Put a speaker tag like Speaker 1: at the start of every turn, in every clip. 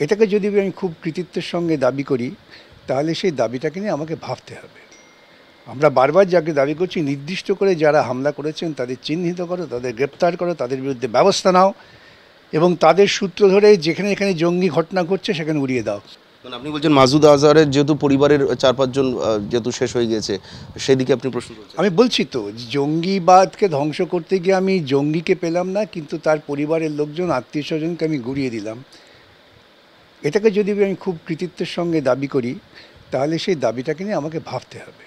Speaker 1: এটাকে যদি আমি খুব কৃতিত্বের সঙ্গে দাবি করি, তাহলে সেই দাবিটাকে নিয়ে আমাকে ভাবতে হবে। আমরা বারবার যাকে দাবি করছি, নির্দিষ্ট করে যারা হামলা করেছেন তাদের চিহ্নিত করো, তাদের গ্রেপ্তার করো, তাদের বিরুদ্ধে ব্যবস্থা নাও এবং তাদের সূত্র ধরে যেখানে এখানে জঙ্গি ঘটনা ঘটছে সেখানে উড়িয়ে দাও।
Speaker 2: মানে আপনি বলছেন মাসুদ আজহারের যেহেতু পরিবারের 4-5 জন যেহেতু শেষ হয়ে গিয়েছে, সেদিকে আপনি প্রশ্ন করছেন।
Speaker 1: আমি বলছি তো, জঙ্গিবাদকে ধ্বংস করতে গিয়ে আমি জঙ্গিকে পেলাম না, কিন্তু তার পরিবারের লোকজন, আত্মীয় স্বজনকে আমি গুড়িয়ে দিলাম। এটাকে যদি আমি খুব কৃতিত্বের সঙ্গে দাবি করি, তাহলে সেই দাবিটাকে নিয়ে আমাকে ভাবতে হবে।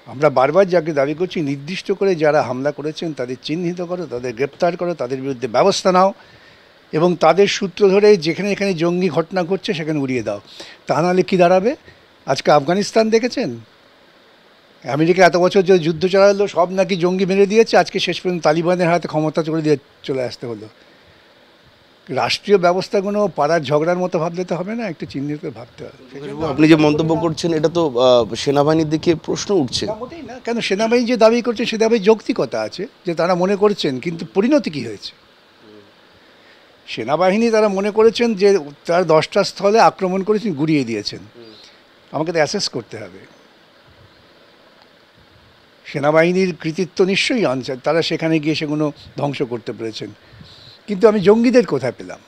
Speaker 1: আমরা বারবার যাকে দাবি করছি, নির্দিষ্ট করে যারা হামলা করেছেন তাদের চিহ্নিত করো, তাদের গ্রেপ্তার করো, তাদের বিরুদ্ধে ব্যবস্থা নাও এবং তাদের সূত্র ধরে যেখানে এখানে জঙ্গি ঘটনা ঘটছে সেখানে উড়িয়ে দাও। তা নাহলে কী দাঁড়াবে? আজকে আফগানিস্তান দেখেছেন, আমেরিকা এত বছর যে যুদ্ধ চালালো, সব নাকি জঙ্গি মেরে দিয়েছে, আজকে শেষ পর্যন্ত তালিবানের হাতে ক্ষমতা চলে আসতে হলো। রাষ্ট্রীয় ব্যবস্থাগুলো পাড়ার ঝগড়ার মতো ভাবলে তো হবে না, একটু চিহ্নিত করে ভাবতে হবে।
Speaker 2: আপনি যে মন্তব্য করছেন এটা তো সেনাবাহিনীর দিকে প্রশ্ন উঠছে।
Speaker 1: না, মোটেই না। কেন সেনাবাহিনী যে দাবি করছে সে দাবি যৌক্তিকতা আছে, যে তারা মনে করছেন, কিন্তু পরিণতি কী হয়েছে? সেনাবাহিনী তারা মনে করেছেন যে তারা 10টা স্থলে আক্রমণ করেছেন, গুড়িয়ে দিয়েছেন। আমাকে তো অ্যাসেস করতে হবে। সেনাবাহিনীর কৃতিত্ব নিশ্চয়ই আনছে, তারা সেখানে গিয়ে সেগুলো ধ্বংস করতে পেরেছেন, কিন্তু আমি জঙ্গিদের কোথায় পেলাম?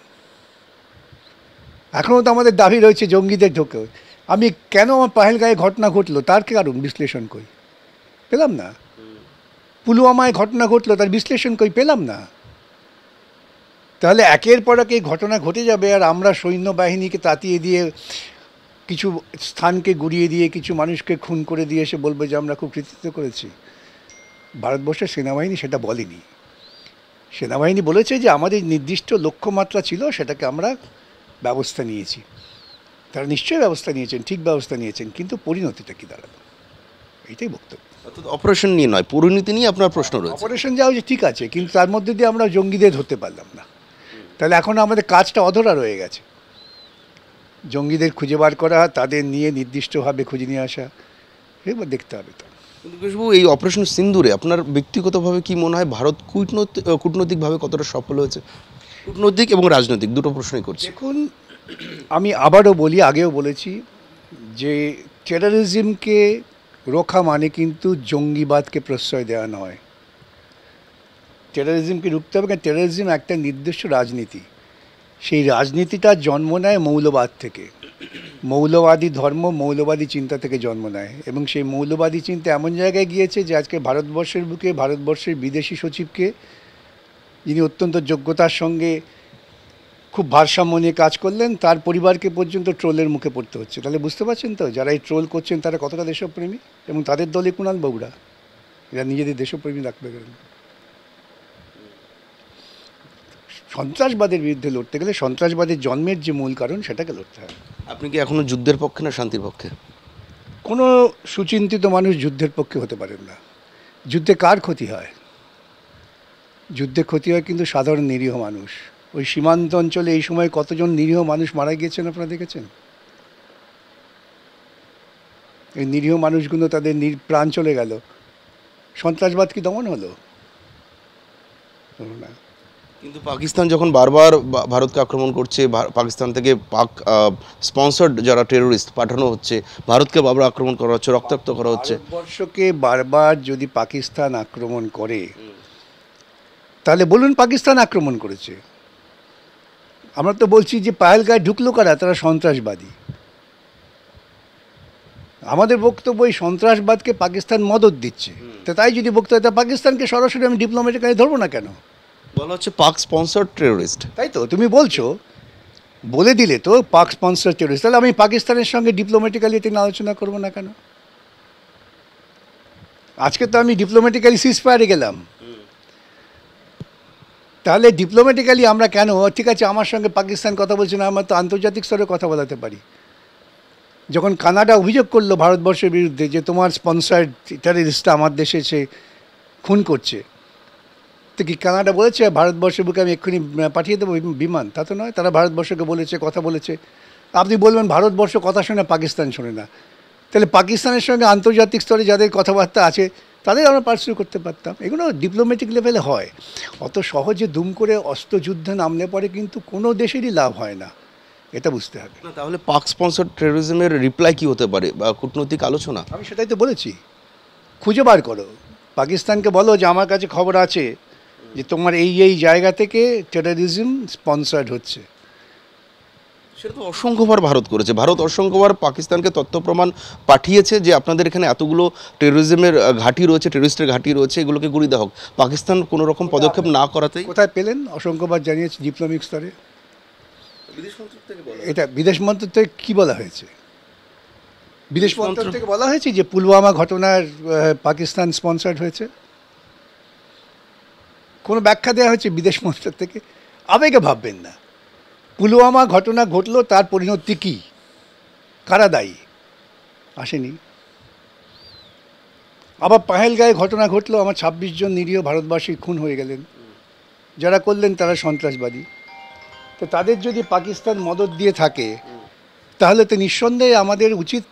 Speaker 1: এখনও তো আমাদের দাবি রয়েছে জঙ্গিদের ঢোকে। আমি কেন আমার পাহেলগাঁয়ে ঘটনা ঘটলো তার কারণ বিশ্লেষণ করি, পেলাম না। পুলওয়ামায় ঘটনা ঘটলো তার বিশ্লেষণ করি, পেলাম না। তাহলে একের পর এক এই ঘটনা ঘটে যাবে আর আমরা সৈন্যবাহিনীকে তাতিয়ে দিয়ে, কিছু স্থানকে গুড়িয়ে দিয়ে, কিছু মানুষকে খুন করে দিয়ে এসে বলবো যে আমরা খুব কৃতিত্ব করেছি। ভারতবর্ষের সেনাবাহিনী সেটা বলেনি। সেনাবাহিনী বলেছে যে আমাদের নির্দিষ্ট লক্ষ্যমাত্রা ছিল, সেটাকে আমরা ব্যবস্থা নিয়েছি। তারা নিশ্চয়ই ব্যবস্থা নিয়েছেন, ঠিক ব্যবস্থা নিয়েছেন, কিন্তু পরিণতিটা কী দাঁড়ালো, এইটাই বক্তব্য।
Speaker 2: অর্থাৎ অপারেশন নিয়ে নয়, পরিণতি নিয়ে আপনার প্রশ্ন রয়েছে।
Speaker 1: অপারেশন যাওয়া যে ঠিক আছে, কিন্তু তার মধ্যে দিয়ে আমরা জঙ্গিদের ধরতে পারলাম না। তাহলে এখন আমাদের কাজটা অধরা রয়ে গেছে। জঙ্গিদের খুঁজে বার করা, তাদের নিয়ে নির্দিষ্টভাবে খুঁজে নিয়ে আসা, এবার দেখতে হবে। তো
Speaker 2: কিন্তু কৃষ্ণবাবু, এই অপারেশন সিন্দুরে আপনার ব্যক্তিগতভাবে কি মনে হয় ভারত কূটনৈতিকভাবে কতটা সফল হয়েছে? কূটনৈতিক এবং রাজনৈতিক দুটো প্রশ্নই করছি।
Speaker 1: দেখুন, আমি আবারও বলি, আগেও বলেছি, যে টেররিজমকে রোখা মানে কিন্তু জঙ্গিবাদকে প্রশ্রয় দেওয়া নয়। টেররিজমকে রুখতে হবে, কারণ টেররিজম একটা নির্দিষ্ট রাজনীতি। সেই রাজনীতিটার জন্ম নেয় মৌলবাদ থেকে। মৌলবাদী ধর্ম মৌলবাদী চিন্তা থেকে জন্ম নেয়, এবং সেই মৌলবাদী চিন্তা এমন জায়গায় গিয়েছে যে আজকে ভারতবর্ষের বুকে ভারতবর্ষের বিদেশি সচিবকে, যিনি অত্যন্ত যোগ্যতার সঙ্গে খুব ভারসাম্য নিয়ে কাজ করলেন, তার পরিবারকে পর্যন্ত ট্রোলের মুখে পড়তে হচ্ছে। তাহলে বুঝতে পারছেন তো, যারা এই ট্রোল করছেন তারা কতটা দেশপ্রেমী, এবং তাদের দলে কুণাল বাবুরা, এরা নিজেদের দেশপ্রেমী রাখবে কেন? সন্ত্রাসবাদের বিরুদ্ধে লড়তে গেলে সন্ত্রাসবাদের জন্মের যে মূল কারণ, সেটাকে লড়তে হবে।
Speaker 2: আপনি কি এখনো যুদ্ধের পক্ষে না শান্তির পক্ষে?
Speaker 1: কোনো সুচিন্তিত মানুষ যুদ্ধের পক্ষে হতে পারেন না। যুদ্ধে কার ক্ষতি হয়? যুদ্ধে ক্ষতি হয় কিন্তু সাধারণ নিরীহ মানুষ। ওই সীমান্ত অঞ্চলে এই সময় কতজন নিরীহ মানুষ মারা গিয়েছেন আপনারা দেখেছেন? এই নিরীহ মানুষগুলো, তাদের প্রাণ চলে গেল। সন্ত্রাসবাদ কি দমন হলো? হলো না।
Speaker 2: কিন্তু পাকিস্তান যখন বারবার ভারতকে আক্রমণ করছে, পাকিস্তান থেকে পাক স্পন্সর্ড যারা টেরোরিস্ট পাঠানো হচ্ছে, ভারতকে বারবার আক্রমণ করা হচ্ছে, রক্তাক্ত করা হচ্ছে।
Speaker 1: ভারতবর্ষকে বারবার যদি পাকিস্তান আক্রমণ করে, তাহলে বলুন পাকিস্তান আক্রমণ করেছে। আমরা তো বলছি যে পাহেলগাঁয়ে ঢুকলো কারা? তারা সন্ত্রাসবাদী। আমাদের বক্তব্য, এই সন্ত্রাসবাদকে পাকিস্তান মদত দিচ্ছে। তো তাই যদি বক্তব্য, তা পাকিস্তানকে সরাসরি আমি ডিপ্লোম্যাটিক্যালি ধরবো না কেন?
Speaker 2: বলা হচ্ছে পাক স্পন্সর্ড টেরোরিস্ট।
Speaker 1: তাই তো তুমি বলছো, বলে দিলে তো পাক স্পন্সর টেররিস্ট, তাহলে আমি পাকিস্তানের সঙ্গে ডিপ্লোম্যাটিক্যালি এটা নিয়ে আলোচনা করবো না কেন? আজকে তো আমি ডিপ্লোম্যাটিক্যালি সিজফায়ারে গেলাম, তাহলে ডিপ্লোম্যাটিক্যালি আমরা কেন, ঠিক আছে আমার সঙ্গে পাকিস্তান কথা বলছে না, আমরা তো আন্তর্জাতিক স্তরে কথা বলাতে পারি। যখন কানাডা অভিযোগ করলো ভারতবর্ষের বিরুদ্ধে যে তোমার স্পন্সার্ড টেররিস্টটা আমার দেশে এসে খুন করছে, তো কি কানাডা বলেছে ভারতবর্ষের বুকে আমি এক্ষুনি পাঠিয়ে দেবো বিমান? তা তো নয়। তারা ভারতবর্ষকে বলেছে, কথা বলেছে। আপনি বলবেন ভারতবর্ষ কথা শোনে, পাকিস্তান শোনে না। তাহলে পাকিস্তানের সঙ্গে আন্তর্জাতিক স্তরে যাদের কথাবার্তা আছে তাদের আমরা পার্সিউ করতে পারতাম। এগুলো ডিপ্লোম্যাটিক লেভেলে হয়। অত সহজে দুম করে অস্ত্রযুদ্ধে নামলে পরে কিন্তু কোনো দেশেরই লাভ হয় না। এটা বুঝতে হবে।
Speaker 2: না, তাহলে পাক স্পন্সর টেরোরিজমের রিপ্লাই কি হতে পারে বা কূটনৈতিক আলোচনা?
Speaker 1: আমি সেটাই তো বলেছি, খুঁজে বার করো, পাকিস্তানকে বলো যে আমার কাছে খবর আছে যে তোমার এই এই জায়গা থেকে টেরোরিজম স্পন্সার্ড হচ্ছে।
Speaker 2: সেটা তো অসংখ্যবার ভারত করেছে। ভারত অসংখ্যবার পাকিস্তানকে তথ্য প্রমাণ পাঠিয়েছে যে আপনাদের এখানে এতগুলো টেরোরিজমের ঘাঁটি রয়েছে, টেরোরিস্টের ঘাঁটি রয়েছে, এগুলোকে গুঁড়িয়ে দেওয়া হোক। পাকিস্তান কোনো রকম পদক্ষেপ না করাতেই
Speaker 1: কোথায় পেলেন? অসংখ্যবার জানিয়েছি ডিপ্লোম্যাটিক স্তরে। এটা বিদেশ মন্ত্রক থেকে কী বলা হয়েছে? বিদেশ মন্ত্রক থেকে বলা হয়েছে যে পুলওয়ামা ঘটনার পাকিস্তান স্পন্সার্ড হয়েছে? কোনো ব্যাখ্যা দেওয়া হয়েছে বিদেশ মন্ত্রক থেকে? আবেগে ভাববেন না। পুলওয়ামা ঘটনা ঘটলো, তার পরিণতি কী, কারা দায়ী? আসেনি। আবার পাহেলগাঁয়ে ঘটনা ঘটলো, আমার ২৬ জন নিরীহ ভারতবাসী খুন হয়ে গেলেন। যারা করলেন তারা সন্ত্রাসবাদী। তো তাদের যদি পাকিস্তান মদদ দিয়ে থাকে, তাহলে তো নিঃসন্দেহে আমাদের উচিত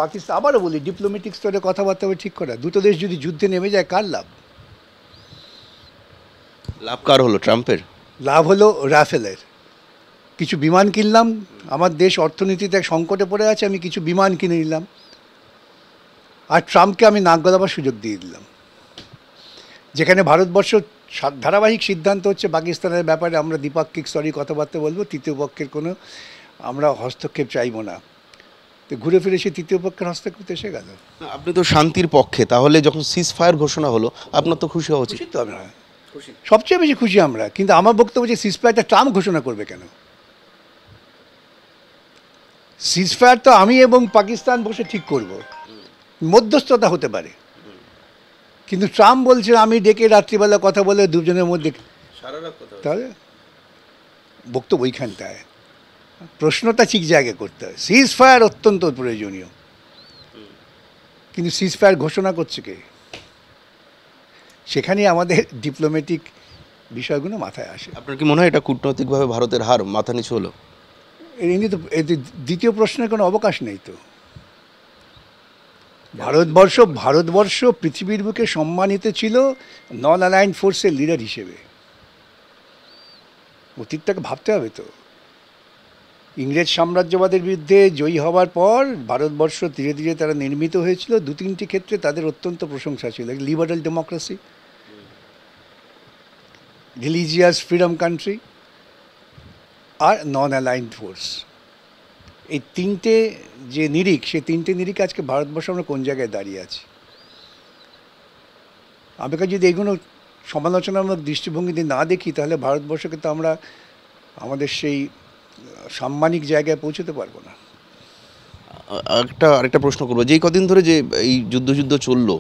Speaker 1: পাকিস্তান, আবারও বলি, ডিপ্লোম্যাটিক স্তরে কথাবার্তা ঠিক করা। দুটো দেশ যদি যুদ্ধে নেমে যায়, কার লাভ?
Speaker 2: লাভ কার হলো? ট্রাম্পের?
Speaker 1: লাভ হলো রাফেলের। কিছু বিমান কিনলাম, আমার দেশ অর্থনীতিতে এক সংকটে পড়ে আছে, আমি কিছু বিমান কিনে নিলাম, আর ট্রাম্পকে আমি নাক গলাবার সুযোগ দিয়ে দিলাম। যেখানে ভারতবর্ষ ধারাবাহিক সিদ্ধান্ত হচ্ছে পাকিস্তানের ব্যাপারে আমরা দ্বিপাক্ষিক স্তরে কথাবার্তা বলবো, তৃতীয় পক্ষের কোনো আমরা হস্তক্ষেপ চাইবো না। তো ঘুরে ফিরে সে তৃতীয় পক্ষের হস্তক্ষেপ এসে গেল।
Speaker 2: আপনি তো শান্তির পক্ষে, তাহলে যখন সিজ ফায়ার ঘোষণা হলো আপনার তো খুশি হওয়া উচিত।
Speaker 1: খুশি তো আমরা, সবচেয়ে বেশি খুশি আমরা। কিন্তু আমার বক্তব্য যে সিজফায়ারটা ট্রাম্প ঘোষণা করবে কেন? সিজফায়ার তো আমি এবং পাকিস্তান বসে ঠিক করব, মধ্যস্থতা হতে পারে, কিন্তু ট্রাম্প বলছে আমি ডেকে রাত্রিবেলা কথা বলে দুজনের মধ্যে, তাহলে বক্তব্য ওইখানটায় প্রশ্নটা ঠিক জায়গায় করতে হয়। সিজ ফায়ার অত্যন্ত প্রয়োজনীয়, কিন্তু সিজ ফায়ার ঘোষণা করছে কে? সেখানেই আমাদের ডিপ্লোম্যাটিক বিষয়গুলো মাথায় আসে।
Speaker 2: আপনার কি মনে হয় এটা কূটনৈতিকভাবে ভারতের হার, মাথা নিচু হলো?
Speaker 1: এমনি তো দ্বিতীয় প্রশ্নের কোনো অবকাশ নেই তো। ভারতবর্ষ পৃথিবীর বুকে সম্মানিত ছিল নন অ্যালাইন্ড ফোর্সের লিডার হিসেবে। অতীতটাকে ভাবতে হবে তো। ইংরেজ সাম্রাজ্যবাদের বিরুদ্ধে জয়ী হওয়ার পর ভারতবর্ষ ধীরে ধীরে তারা নির্মিত হয়েছিল। দু তিনটি ক্ষেত্রে তাদের অত্যন্ত প্রশংসা ছিল। Liberal democracy, religious freedom country, আর নন অ্যালাইন্ড ফোর্স। এই তিনটে যে নিরিখ, সেই তিনটে নিরিখ আজকে ভারতবর্ষ আমরা কোন জায়গায় দাঁড়িয়ে আছি। আমাকে যদি এগুলো সমালোচনামূলক দৃষ্টিভঙ্গিতে না দেখি, তাহলে ভারতবর্ষকে তো আমরা আমাদের সেই সাম্মানিক জায়গায় পৌঁছতে পারবো না।
Speaker 2: আরেকটা প্রশ্ন করবো, যেই কদিন ধরে যে এই যুদ্ধ চললো,